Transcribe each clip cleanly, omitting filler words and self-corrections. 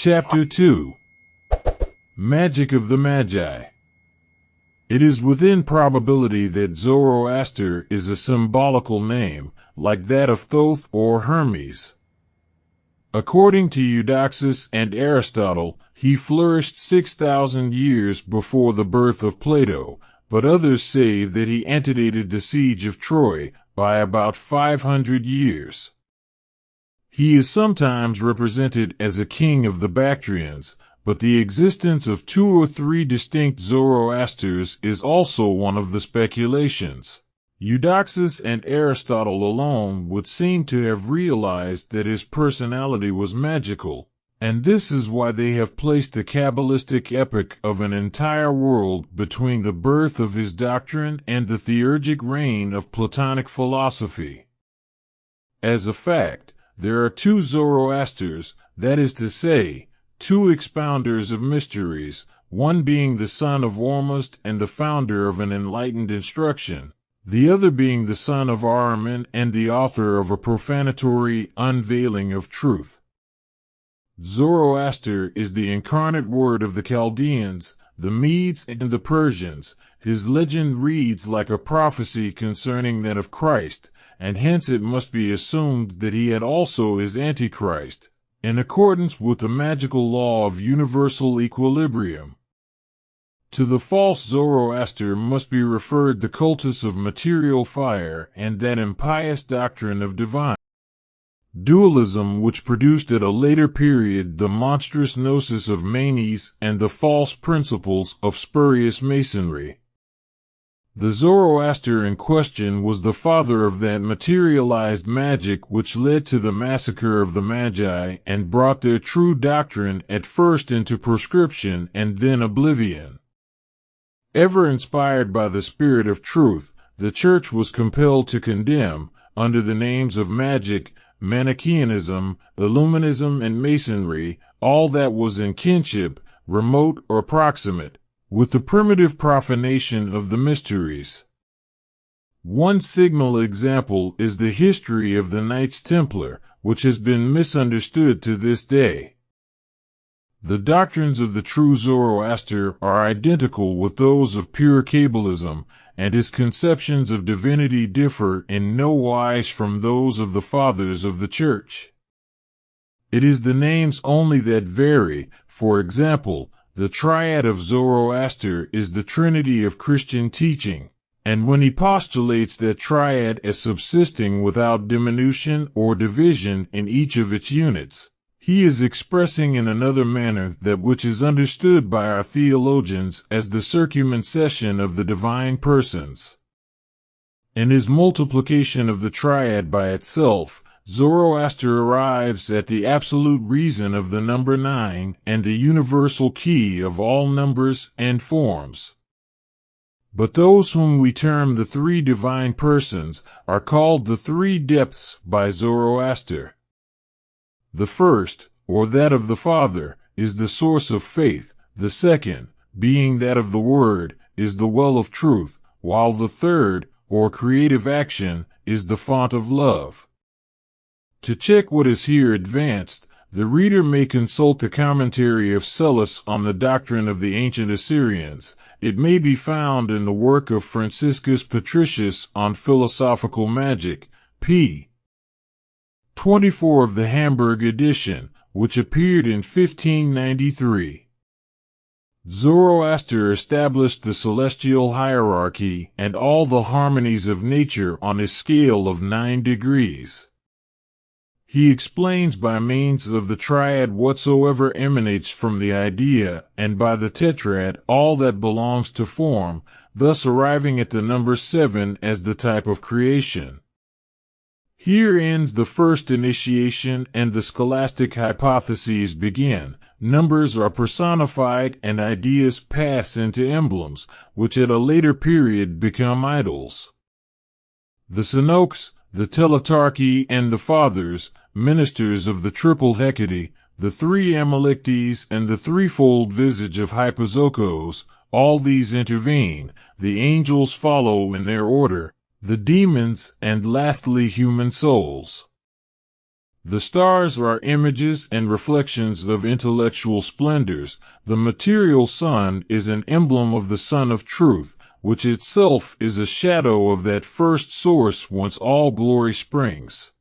Chapter 2. Magic of the Magi. It is within probability that Zoroaster is a symbolical name, like that of Thoth or Hermes. According to Eudoxus and Aristotle, he flourished 6,000 years before the birth of Plato, but others say that he antedated the siege of Troy by about 500 years. He is sometimes represented as a king of the Bactrians, but the existence of 2 or 3 distinct Zoroasters is also one of the speculations. Eudoxus and Aristotle alone would seem to have realized that his personality was magical, and this is why they have placed the Kabbalistic epoch of an entire world between the birth of his doctrine and the theurgic reign of Platonic philosophy. As a fact, there are 2 Zoroasters, that is to say, 2 expounders of mysteries, one being the son of Ormuzd and the founder of an enlightened instruction, the other being the son of Ahriman and the author of a profanatory unveiling of truth. Zoroaster is the incarnate word of the Chaldeans, the Medes, and the Persians. His legend reads like a prophecy concerning that of Christ, and hence it must be assumed that he had also his Antichrist, in accordance with the magical law of universal equilibrium. To the false Zoroaster must be referred the cultus of material fire and that impious doctrine of divine dualism which produced at a later period the monstrous gnosis of Manes and the false principles of spurious Masonry. The Zoroaster in question was the father of that materialized magic which led to the massacre of the Magi and brought their true doctrine at first into proscription and then oblivion. Ever inspired by the spirit of truth, the Church was compelled to condemn, under the names of magic, Manichaeism, Illuminism, and Masonry, all that was in kinship, remote or proximate, with the primitive profanation of the mysteries. One signal example is the history of the Knights Templar, which has been misunderstood to this day. The doctrines of the true Zoroaster are identical with those of pure Kabbalism, and his conceptions of divinity differ in no wise from those of the Fathers of the Church. It is the names only that vary. For example, the triad of Zoroaster is the trinity of Christian teaching, and when he postulates that triad as subsisting without diminution or division in each of its units, he is expressing in another manner that which is understood by our theologians as the circumcision of the divine persons. In his multiplication of the triad by itself, Zoroaster arrives at the absolute reason of the number 9 and the universal key of all numbers and forms. But those whom we term the 3 divine persons are called the 3 depths by Zoroaster. The first, or that of the Father, is the source of faith, the second, being that of the Word, is the well of truth, while the third, or creative action, is the font of love. To check what is here advanced, the reader may consult the commentary of Psellus on the doctrine of the ancient Assyrians. It may be found in the work of Franciscus Patricius on philosophical magic, p. 24 of the Hamburg edition, which appeared in 1593. Zoroaster established the celestial hierarchy and all the harmonies of nature on a scale of 9 degrees. He explains by means of the triad whatsoever emanates from the idea, and by the tetrad all that belongs to form, thus arriving at the number 7 as the type of creation. Here ends the first initiation and the scholastic hypotheses begin. Numbers are personified and ideas pass into emblems, which at a later period become idols. The Synoques, the Teletarchy, and the Fathers, ministers of the triple Hecate, the 3 Amalictes, and the threefold visage of Hypozokos, all these intervene, the angels follow in their order, the demons, and lastly human souls. The stars are images and reflections of intellectual splendors. The material sun is an emblem of the sun of truth, which itself is a shadow of that first source whence all glory springs.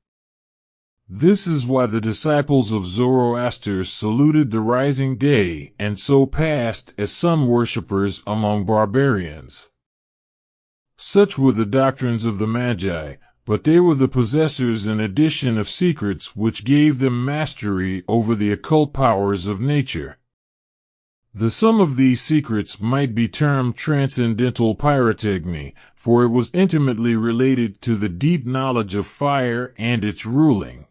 This is why the disciples of Zoroaster saluted the rising day and so passed as sun worshippers among barbarians. Such were the doctrines of the Magi, but they were the possessors in addition of secrets which gave them mastery over the occult powers of nature. The sum of these secrets might be termed transcendental pyrotechny, for it was intimately related to the deep knowledge of fire and its ruling.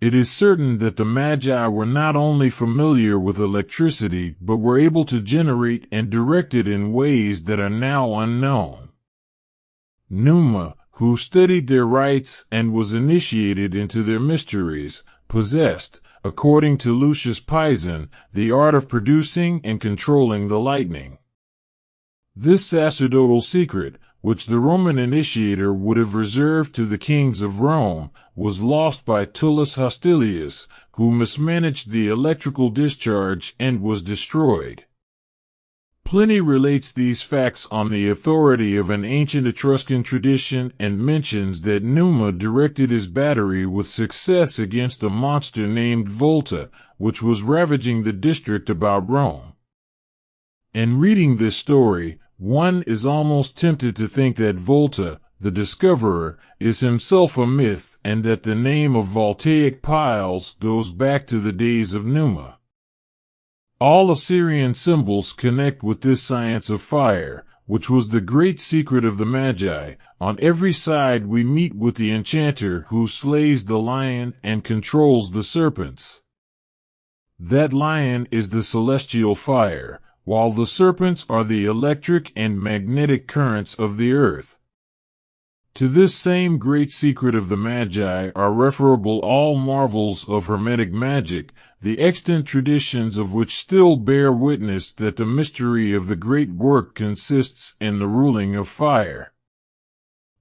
It is certain that the Magi were not only familiar with electricity, but were able to generate and direct it in ways that are now unknown. Numa, who studied their rites and was initiated into their mysteries, possessed, according to Lucius Pisan, the art of producing and controlling the lightning. This sacerdotal secret, which the Roman initiator would have reserved to the kings of Rome, was lost by Tullus Hostilius, who mismanaged the electrical discharge and was destroyed. Pliny relates these facts on the authority of an ancient Etruscan tradition and mentions that Numa directed his battery with success against a monster named Volta, which was ravaging the district about Rome. In reading this story, one is almost tempted to think that Volta, the discoverer, is himself a myth and that the name of voltaic piles goes back to the days of Numa. All Assyrian symbols connect with this science of fire, which was the great secret of the Magi. On every side we meet with the enchanter who slays the lion and controls the serpents. That lion is the celestial fire, while the serpents are the electric and magnetic currents of the earth. To this same great secret of the Magi are referable all marvels of Hermetic magic, the extant traditions of which still bear witness that the mystery of the great work consists in the ruling of fire.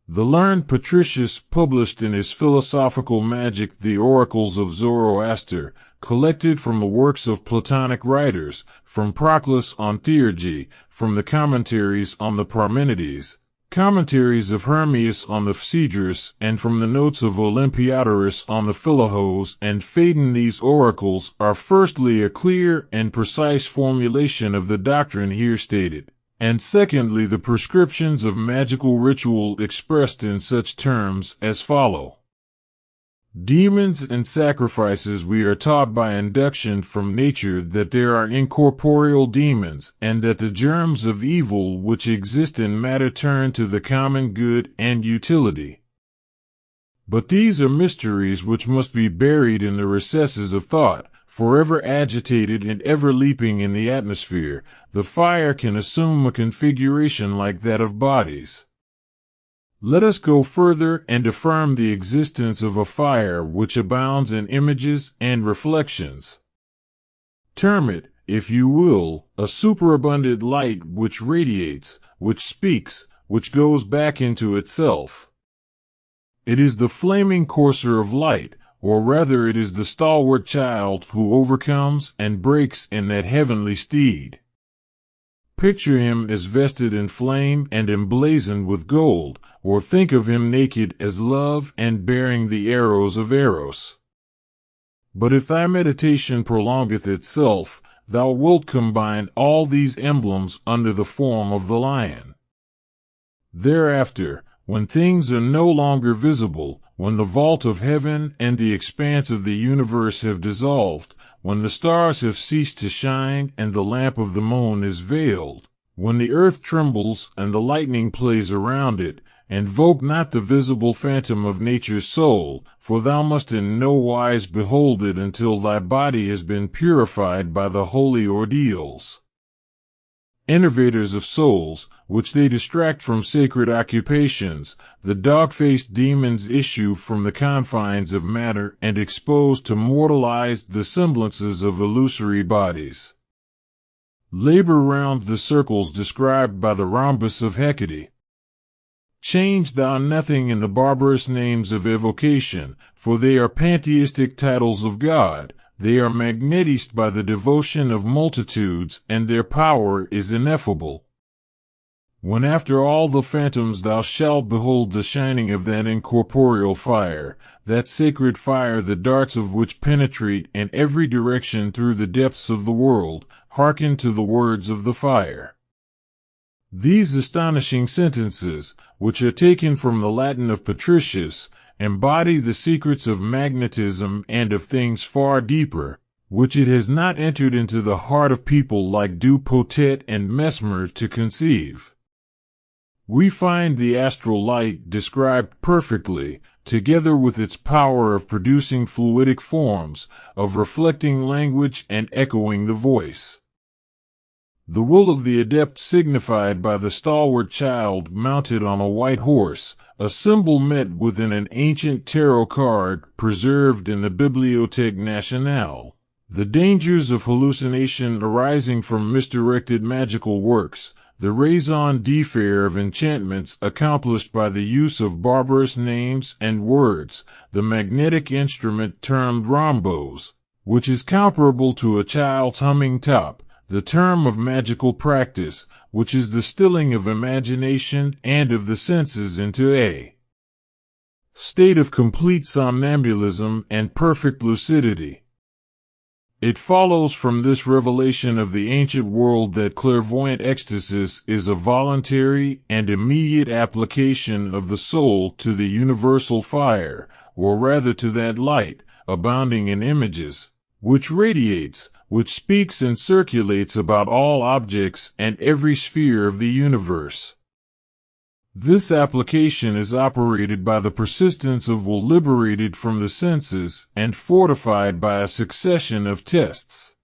The learned Patricius published in his philosophical magic the oracles of Zoroaster, collected from the works of Platonic writers, from Proclus on Theurgy, from the commentaries on the Parmenides, commentaries of Hermias on the Phaedrus, and from the notes of Olympiodorus on the Philahos and Phaedon. These oracles are firstly a clear and precise formulation of the doctrine here stated, and secondly the prescriptions of magical ritual expressed in such terms as follow. Demons and sacrifices. We are taught by induction from nature that there are incorporeal demons, and that the germs of evil which exist in matter turn to the common good and utility. But these are mysteries which must be buried in the recesses of thought, forever agitated and ever leaping in the atmosphere. The fire can assume a configuration like that of bodies. Let us go further and affirm the existence of a fire which abounds in images and reflections. Term it, if you will, a superabundant light which radiates, which speaks, which goes back into itself. It is the flaming courser of light, or rather it is the stalwart child who overcomes and breaks in that heavenly steed. Picture him as vested in flame and emblazoned with gold, or think of him naked as love and bearing the arrows of Eros. But if thy meditation prolongeth itself, thou wilt combine all these emblems under the form of the lion. Thereafter, when things are no longer visible, when the vault of heaven and the expanse of the universe have dissolved, when the stars have ceased to shine and the lamp of the moon is veiled, when the earth trembles and the lightning plays around it, invoke not the visible phantom of nature's soul, for thou must in no wise behold it until thy body has been purified by the holy ordeals. Innervators of souls, which they distract from sacred occupations, the dog-faced demons issue from the confines of matter and expose to mortalized the semblances of illusory bodies. Labor round the circles described by the rhombus of Hecate. Change thou nothing in the barbarous names of evocation, for they are pantheistic titles of God. They are magnetized by the devotion of multitudes, and their power is ineffable. When after all the phantoms thou shalt behold the shining of that incorporeal fire, that sacred fire the darts of which penetrate in every direction through the depths of the world, hearken to the words of the fire. These astonishing sentences, which are taken from the Latin of Patricius, embody the secrets of magnetism and of things far deeper, which it has not entered into the heart of people like Dupotet and Mesmer to conceive. We find the astral light described perfectly, together with its power of producing fluidic forms, of reflecting language and echoing the voice. The will of the adept signified by the stalwart child mounted on a white horse, a symbol met within an ancient tarot card preserved in the Bibliothèque Nationale. The dangers of hallucination arising from misdirected magical works, the raison d'être of enchantments accomplished by the use of barbarous names and words, the magnetic instrument termed rhombos, which is comparable to a child's humming top, the term of magical practice, which is the stilling of imagination and of the senses into a state of complete somnambulism and perfect lucidity. It follows from this revelation of the ancient world that clairvoyant ecstasis is a voluntary and immediate application of the soul to the universal fire, or rather to that light, abounding in images, which radiates, which speaks and circulates about all objects and every sphere of the universe. This application is operated by the persistence of will liberated from the senses and fortified by a succession of tests.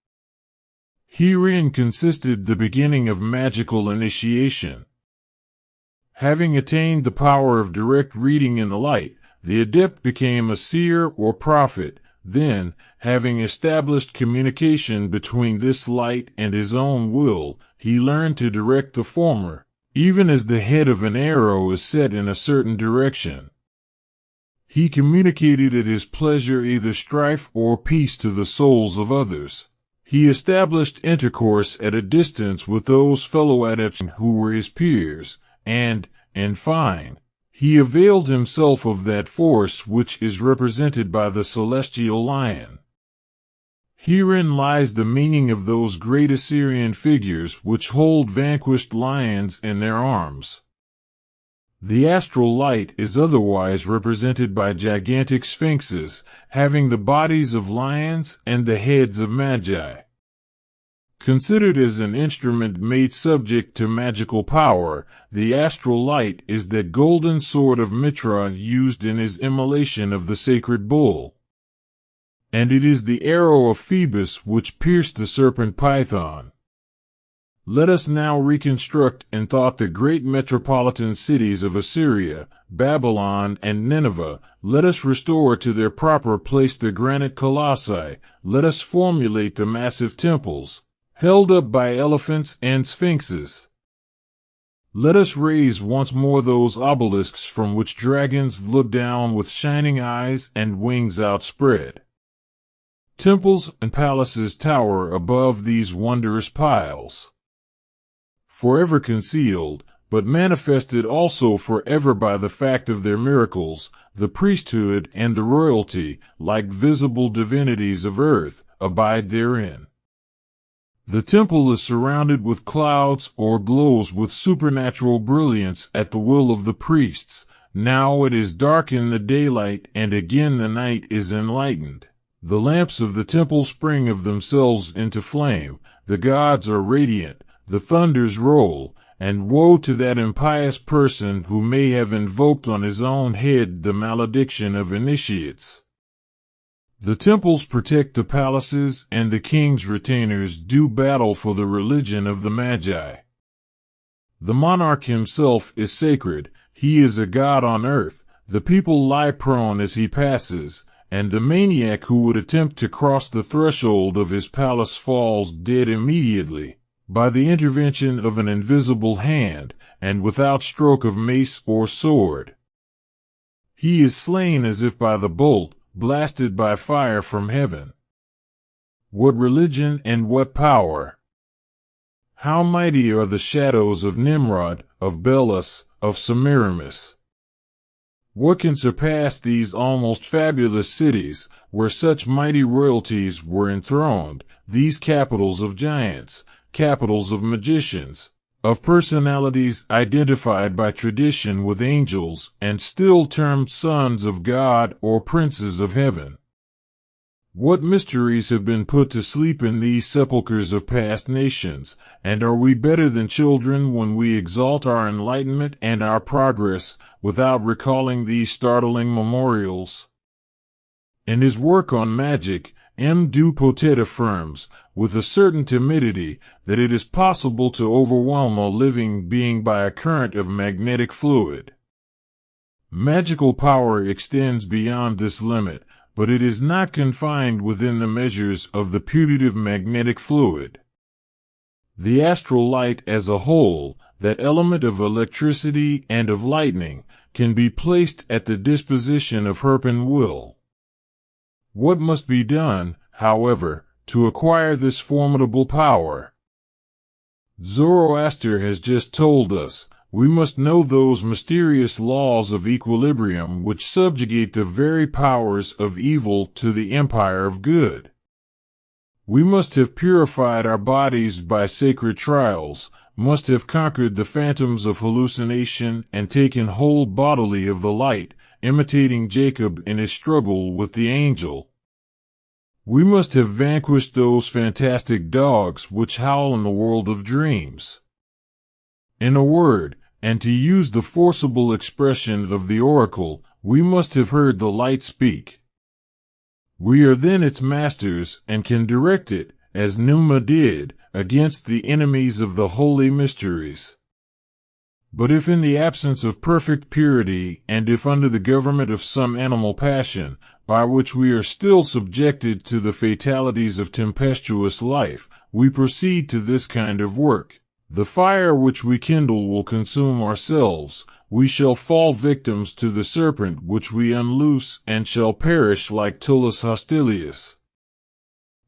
Herein consisted the beginning of magical initiation. Having attained the power of direct reading in the light, the adept became a seer or prophet. Then, having established communication between this light and his own will, he learned to direct the former, even as the head of an arrow is set in a certain direction. He communicated at his pleasure either strife or peace to the souls of others. He established intercourse at a distance with those fellow adepts who were his peers, and, in fine, he availed himself of that force which is represented by the celestial lion. Herein lies the meaning of those great Assyrian figures which hold vanquished lions in their arms. The astral light is otherwise represented by gigantic sphinxes, having the bodies of lions and the heads of magi. Considered as an instrument made subject to magical power, the astral light is that golden sword of Mitra used in his immolation of the sacred bull. And it is the arrow of Phoebus which pierced the serpent Python. Let us now reconstruct in thought the great metropolitan cities of Assyria, Babylon, and Nineveh. Let us restore to their proper place the granite colossi. Let us formulate the massive temples, held up by elephants and sphinxes. Let us raise once more those obelisks from which dragons look down with shining eyes and wings outspread. Temples and palaces tower above these wondrous piles. Forever concealed, but manifested also forever by the fact of their miracles, the priesthood and the royalty, like visible divinities of earth, abide therein. The temple is surrounded with clouds or glows with supernatural brilliance at the will of the priests. Now it is dark in the daylight, and again the night is enlightened. The lamps of the temple spring of themselves into flame, the gods are radiant, the thunders roll, and woe to that impious person who may have invoked on his own head the malediction of initiates. The temples protect the palaces, and the king's retainers do battle for the religion of the Magi. The monarch himself is sacred, he is a god on earth, the people lie prone as he passes, and the maniac who would attempt to cross the threshold of his palace falls dead immediately, by the intervention of an invisible hand, and without stroke of mace or sword. He is slain as if by the bolt, blasted by fire from heaven. What religion and what power! How mighty are the shadows of Nimrod, of Belus, of Semiramis! What can surpass these almost fabulous cities, where such mighty royalties were enthroned, these capitals of giants, capitals of magicians, of personalities identified by tradition with angels and still termed sons of God or princes of heaven? What mysteries have been put to sleep in these sepulchres of past nations, and are we better than children when we exalt our enlightenment and our progress without recalling these startling memorials? In his work on magic, M. du Potet affirms, with a certain timidity, that it is possible to overwhelm a living being by a current of magnetic fluid. Magical power extends beyond this limit, but it is not confined within the measures of the putative magnetic fluid. The astral light as a whole, that element of electricity and of lightning, can be placed at the disposition of Herpan will. What must be done, however, to acquire this formidable power? Zoroaster has just told us, we must know those mysterious laws of equilibrium which subjugate the very powers of evil to the empire of good. We must have purified our bodies by sacred trials, must have conquered the phantoms of hallucination and taken hold bodily of the light, imitating Jacob in his struggle with the angel. We must have vanquished those fantastic dogs which howl in the world of dreams. In a word, and to use the forcible expression of the oracle, we must have heard the light speak. We are then its masters and can direct it, as Numa did, against the enemies of the holy mysteries. But if in the absence of perfect purity, and if under the government of some animal passion, by which we are still subjected to the fatalities of tempestuous life, we proceed to this kind of work, the fire which we kindle will consume ourselves, we shall fall victims to the serpent which we unloose and shall perish like Tullus Hostilius.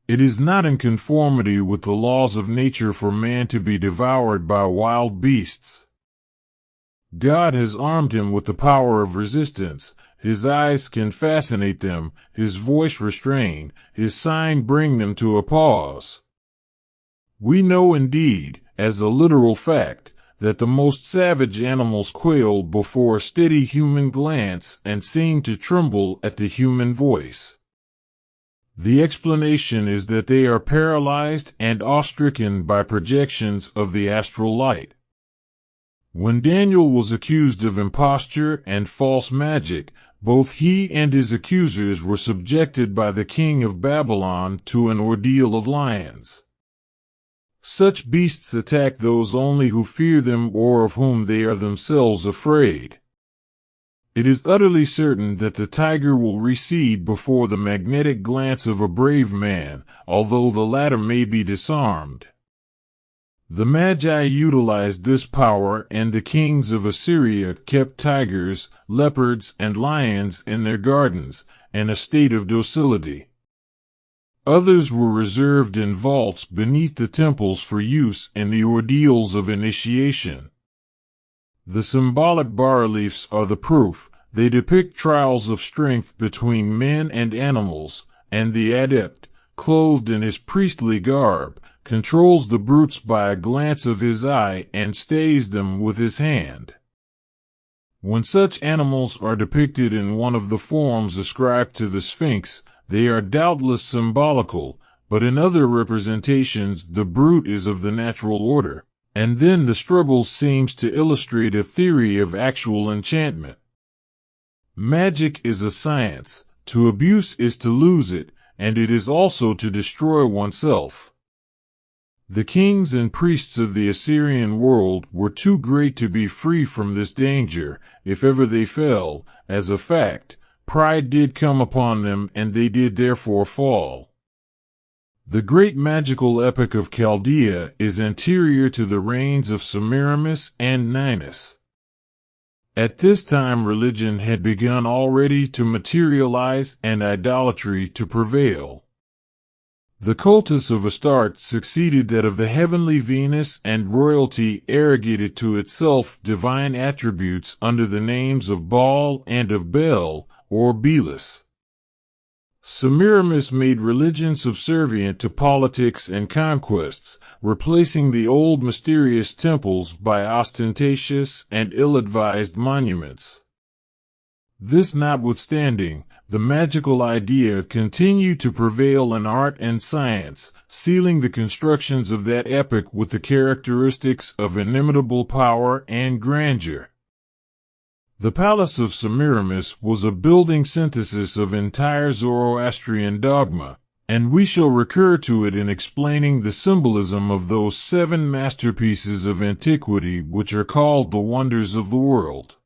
It is not in conformity with the laws of nature for man to be devoured by wild beasts. God has armed him with the power of resistance, his eyes can fascinate them, his voice restrain, his sign bring them to a pause. We know indeed, as a literal fact, that the most savage animals quail before a steady human glance and seem to tremble at the human voice. The explanation is that they are paralyzed and awe-stricken by projections of the astral light. When Daniel was accused of imposture and false magic, both he and his accusers were subjected by the king of Babylon to an ordeal of lions. Such beasts attack those only who fear them or of whom they are themselves afraid. It is utterly certain that the tiger will recede before the magnetic glance of a brave man, although the latter may be disarmed. The Magi utilized this power, and the kings of Assyria kept tigers, leopards, and lions in their gardens, in a state of docility. Others were reserved in vaults beneath the temples for use in the ordeals of initiation. The symbolic bas-reliefs are the proof. They depict trials of strength between men and animals, and the adept, clothed in his priestly garb, controls the brutes by a glance of his eye and stays them with his hand. When such animals are depicted in one of the forms ascribed to the Sphinx, they are doubtless symbolical, but in other representations the brute is of the natural order, and then the struggle seems to illustrate a theory of actual enchantment. Magic is a science. To abuse is to lose it, and it is also to destroy oneself. The kings and priests of the Assyrian world were too great to be free from this danger. If ever they fell, as a fact, pride did come upon them and they did therefore fall. The great magical epic of Chaldea is anterior to the reigns of Semiramis and Ninus. At this time religion had begun already to materialize and idolatry to prevail. The cultus of Astarte succeeded that of the heavenly Venus, and royalty arrogated to itself divine attributes under the names of Baal and of Bel, or Belus. Semiramis made religion subservient to politics and conquests, replacing the old mysterious temples by ostentatious and ill-advised monuments. This notwithstanding, the magical idea continued to prevail in art and science, sealing the constructions of that epoch with the characteristics of inimitable power and grandeur. The palace of Semiramis was a building synthesis of entire Zoroastrian dogma, and we shall recur to it in explaining the symbolism of those 7 masterpieces of antiquity which are called the wonders of the world.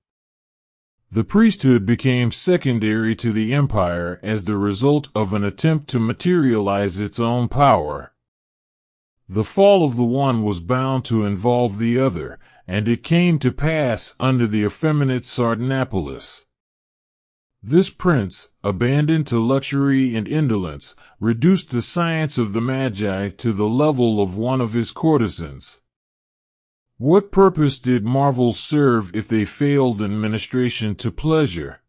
The priesthood became secondary to the empire as the result of an attempt to materialize its own power. The fall of the one was bound to involve the other, and it came to pass under the effeminate Sardanapalus. This prince, abandoned to luxury and indolence, reduced the science of the Magi to the level of one of his courtesans. What purpose did marvels serve if they failed in ministration to pleasure?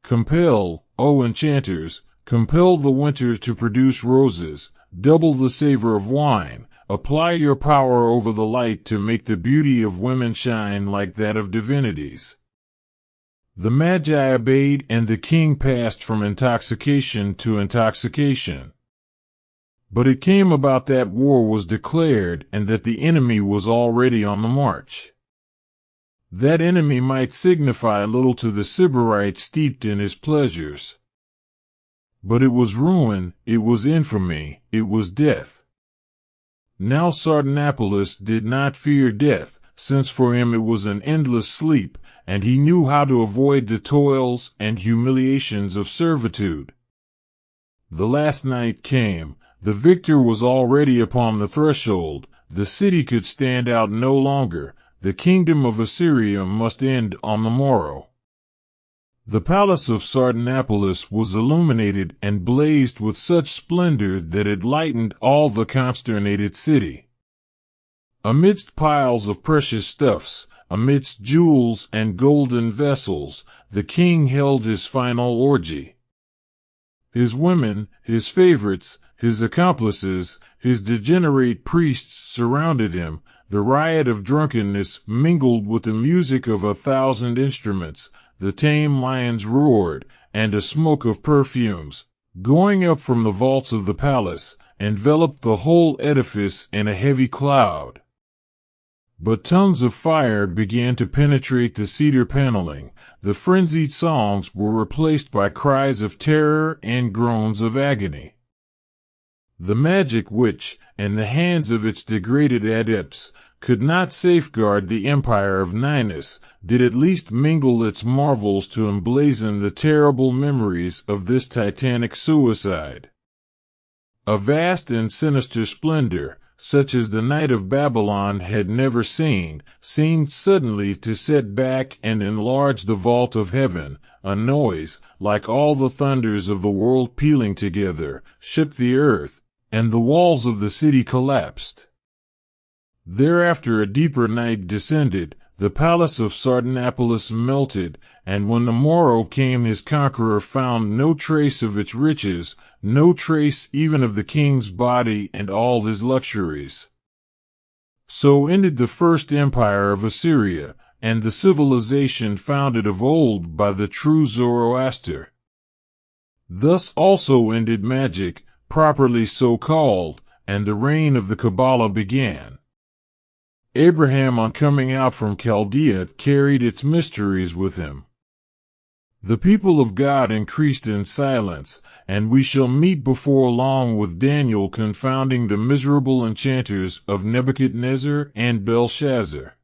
Compel, O enchanters, compel the winter to produce roses, double the savor of wine, apply your power over the light to make the beauty of women shine like that of divinities. The Magi obeyed, and the king passed from intoxication to intoxication. But it came about that war was declared, and that the enemy was already on the march. That enemy might signify little to the Sybarite steeped in his pleasures. But it was ruin, it was infamy, it was death. Now Sardanapalus did not fear death, since for him it was an endless sleep, and he knew how to avoid the toils and humiliations of servitude. The last night came. The victor was already upon the threshold. The city could stand out no longer. The kingdom of Assyria must end on the morrow. The palace of Sardanapalus was illuminated and blazed with such splendor that it lightened all the consternated city. Amidst piles of precious stuffs, amidst jewels and golden vessels, the king held his final orgy. His women, his favorites, his accomplices, his degenerate priests surrounded him. The riot of drunkenness mingled with the music of 1,000 instruments. The tame lions roared, and a smoke of perfumes, going up from the vaults of the palace, enveloped the whole edifice in a heavy cloud. But tongues of fire began to penetrate the cedar paneling. The frenzied songs were replaced by cries of terror and groans of agony. The magic which, in the hands of its degraded adepts, could not safeguard the empire of Ninus, did at least mingle its marvels to emblazon the terrible memories of this titanic suicide. A vast and sinister splendor, such as the night of Babylon had never seen, seemed suddenly to set back and enlarge the vault of heaven. A noise, like all the thunders of the world pealing together, shook the earth, and the walls of the city collapsed. Thereafter a deeper night descended. The palace of Sardanapalus melted, and when the morrow came his conqueror found no trace of its riches, no trace even of the king's body and all his luxuries. So ended the first empire of Assyria, and the civilization founded of old by the true Zoroaster. Thus also ended magic, properly so called, and the reign of the Kabbalah began. Abraham, on coming out from Chaldea, carried its mysteries with him. The people of God increased in silence, and we shall meet before long with Daniel confounding the miserable enchanters of Nebuchadnezzar and Belshazzar.